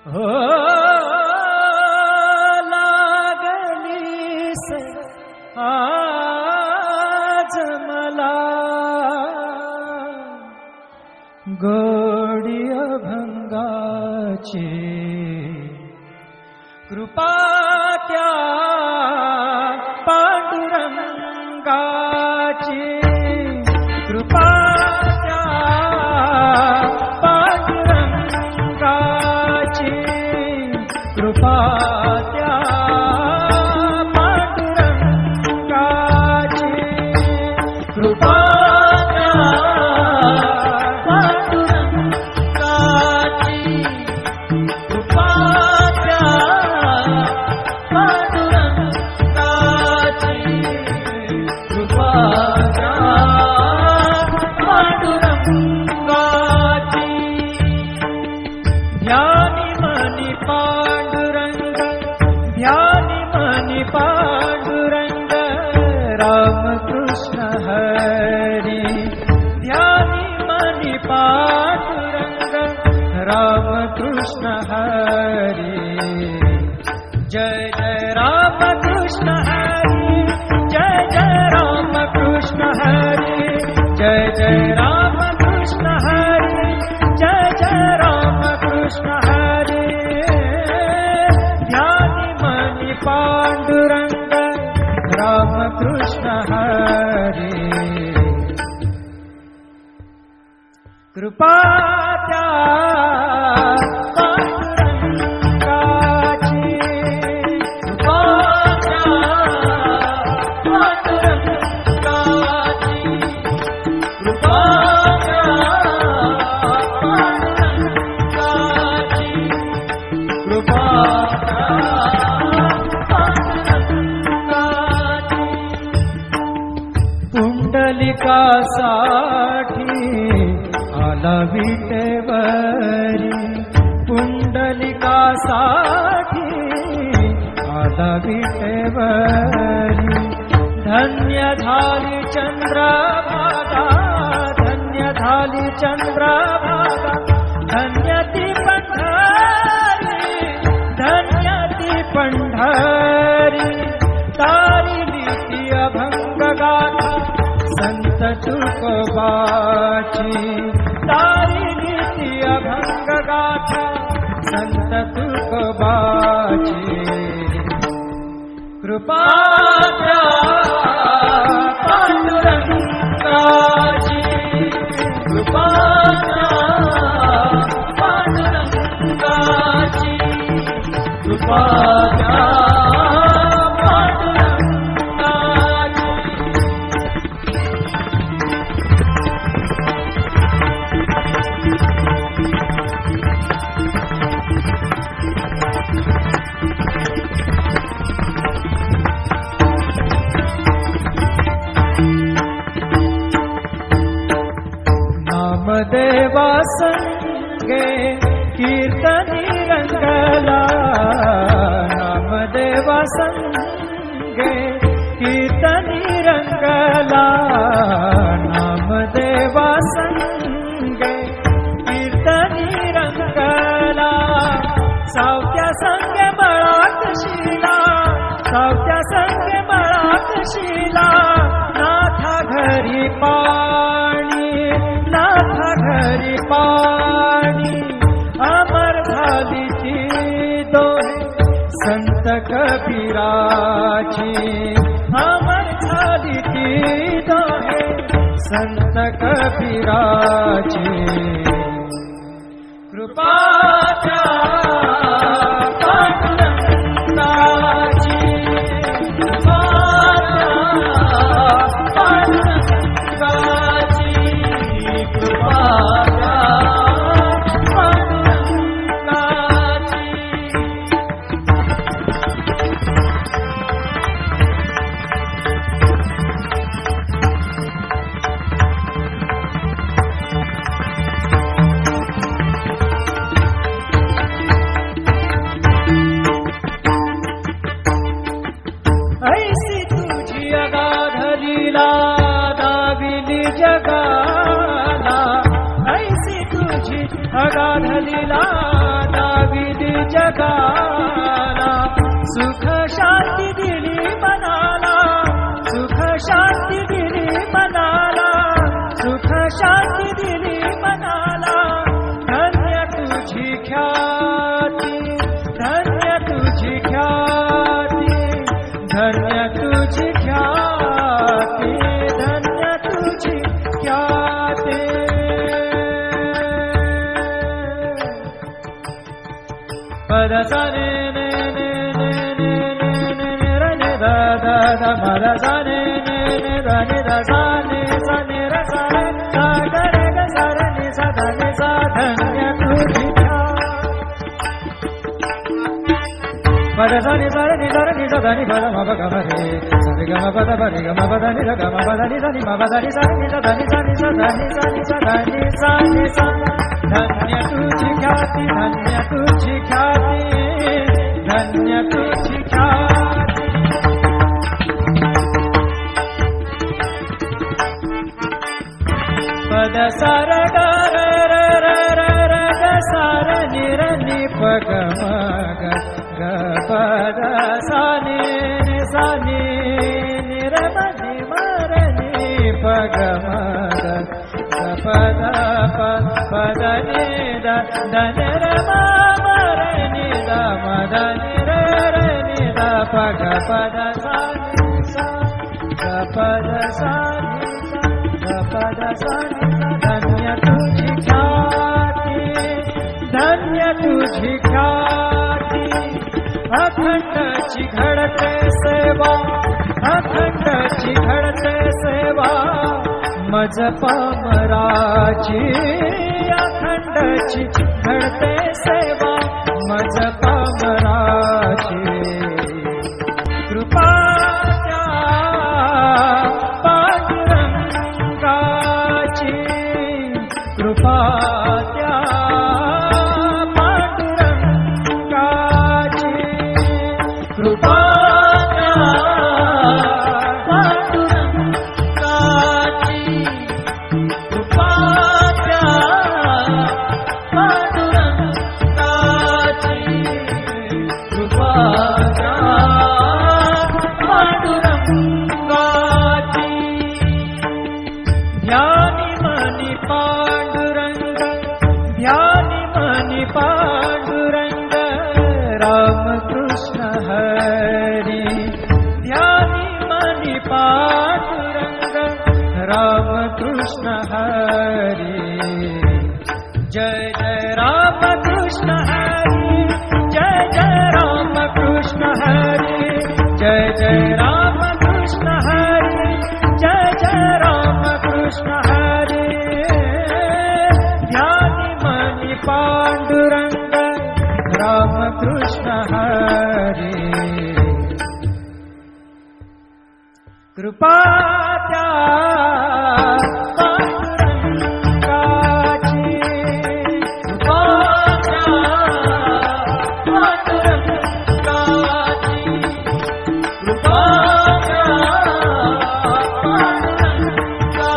हो लागलीस आज मला गोडी अभंगाची कृपा त्या पांडुरंगाची कृपा त्या पांडुरंगाची कृपा त्या पांडुरंगाची कृपा त्या पांडुरंगाची कृपा त्या पांडुरंगाची कृपा त्या पांडुरंगाची ध्यानी मनी पांडुरंग ध्यानी मनी पांडुरंग रामकृष्ण हरी ध्यानी मनी पांडुरंग रामकृष्ण हरी जय जय रामकृष्ण हरी जय जय रामकृष्ण हरी जय जय रामकृष्ण हरी जय जय रामकृष्ण हरी ध्यानी मनी पांडुरंग रामकृष्ण हरी कृपा त्या पांडुरंगाची कृपा त्या पांडुरंगाची कृपा त्या पांडुरंगाची कृपा त्या पांडुरंगाची पुंडलिकासाठी आला विटेवरी पुंडलिकासाठी आला विटेवरी धन्य झाली चंद्रभागा धन्य झाली चंद्रभागा धन्य ती पंढरी धन्य ती पंढरी तारिली ती अभंग गाथा संत तुकोबाची तारिली ती अभंग गाथा संत तुकोबाची कृपा त्या पांडुरंगाची कृपा त्या पांडुरंगाची कृपा त्या नामदेवा संगे कीर्तनी रंगला नामदेवा संगे कीर्तनी रंगला नामदेवा संगे कीर्तनी रंगला सावत्या संगे मळात शिला सावत्या संगे मळात शिला नाथा घरी पाणी नाथा घरी पाणी अमर झाली ती दोहे संत कबीराची अमर झाली ती दोहे संत कबीराची कृपा त्या पांडुरंगाची कृपा त्या पांडुरंगाची कृपा त्या पांडुरंगाची जगाला, सुख शांती दिली मनाला, सुख शांती दिली मनाला, सुख शांती दिली मनाला. धन्य तुझी ख्याती, धन्य तुझी ख्याती, धन्य तुझी ख्याती, धन्य तुझी ख्याती. पद सा ने ने ने ने ने ने ने ने र ने दा दा दा पद सा ने ने ने दा ने दा सा ने र सा रे सा ग रे ग सा रे नि सा धा नि सा. धन्य तुझी पद सा नि सा रे नि सा धा नि पद म प ग म रे सा रे ग म प द प रे ग म प द नि र ग म प द नि सा नि म प द नि सा नि सा धा नि सा नि सा धा नि सा नि सा धा नि सा नि सा. धन्य तुझी ख्याती, धन्य तुझी ख्याती, धन्य तुझी ख्याती. पद सार ग र र र र र ग सार नि र नि प ग म ग ग पद सा नि नि सा नि नि र म नि म र नि प ग म ग प द प प द नि द द नि र म म र नि द म द नि र र नि द प ग प द सा नि सा ग प द सा नि सा ग प द सा नि सा. धन्य तुझी ख्याती, धन्य तुझी ख्याती. अखंडची घडते सेवा, अखंडची घडते सेवा, मज पामराची. अखंडची घडते सेवा, मज पामराची. कृपा त्या पांडुरंगाची, कृपा त्या पांडुरंगाची, कृपा त्या पांडुरंगाची, कृपा त्या पांडुरंगाची, कृपा त्या पांडुरंगाची. ध्यानी मनी पांडुरंग, ध्यानी मनी पांडुरंग, रामकृष्ण हरी. ध्यानी मनी पांडुरंग, रामकृष्ण हरी. जय जय रामकृष्ण हरी, जय जय रामकृष्ण हरी, जय जय रामकृष्ण हरी, जय जय रामकृष्ण हरी. ध्यानी मनी पांडुरंग, रामकृष्ण हरी. कृपा त्या पांडुरंगाची, कृपा त्या पांडुरंगाची, कृपा त्या पांडुरंगाची,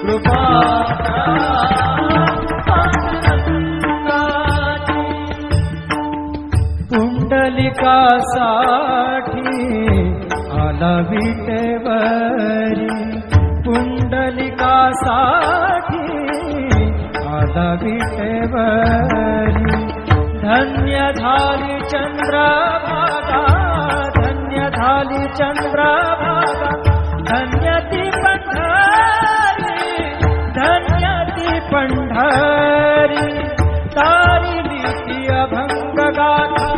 कृपा त्या पांडुरंगाची. पुंडलिकासाठी आला विटेवरी, पुंडलिकासाठी आला विटेवरी. धन्य झाली चंद्रभागा, धन्य झाली चंद्रभागा, धन्य ती पंढरी, धन्य ती पंढरी. तारिली ती अभंग गाथा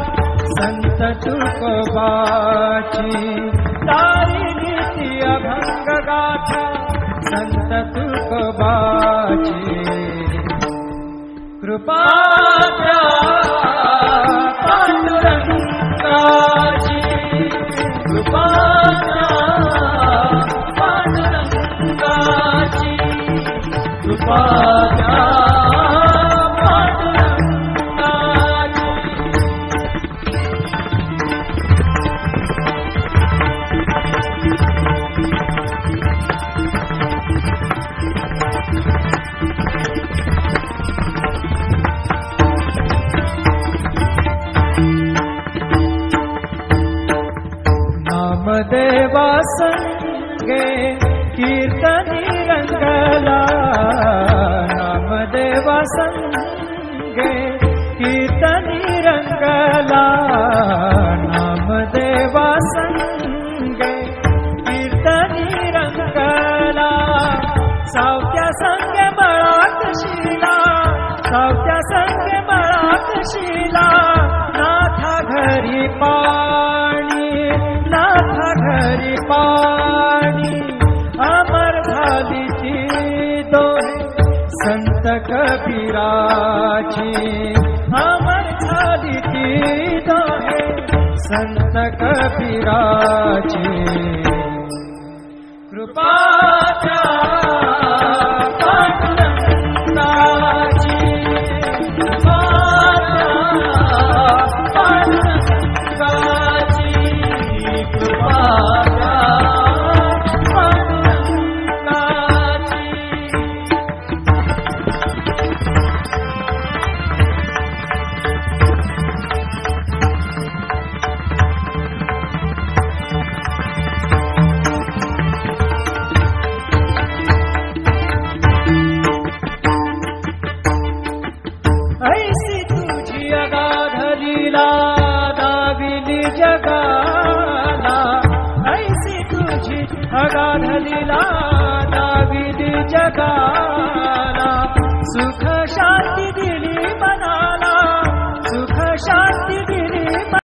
संत तुकोबाची, तारिली ती अभंग गाथा संत तुकोबाची. कृपा त्या पांडुरंगाची, कृपा त्या पांडुरंगाची, कृपा त्या पांडुरंगाची. कीर्तनी रंगला नामदेवा संगे कीर्तनी रंगला सावत्या संगे मळात शिला सावत्या संगे मळात शिला नाथा घरी पाणी नाथा घरी पाणी अमर झाली ती दोहे संत कबीराची अमर झाली ती दोहे संत कबीराची कृपाच्या पांडुरंगाची पांडुरंगाची कृपाच्या ऐसी तुझी अगाध लीला दाविली जगाला ऐसी तुझी अगाध लीला दाविली जगाला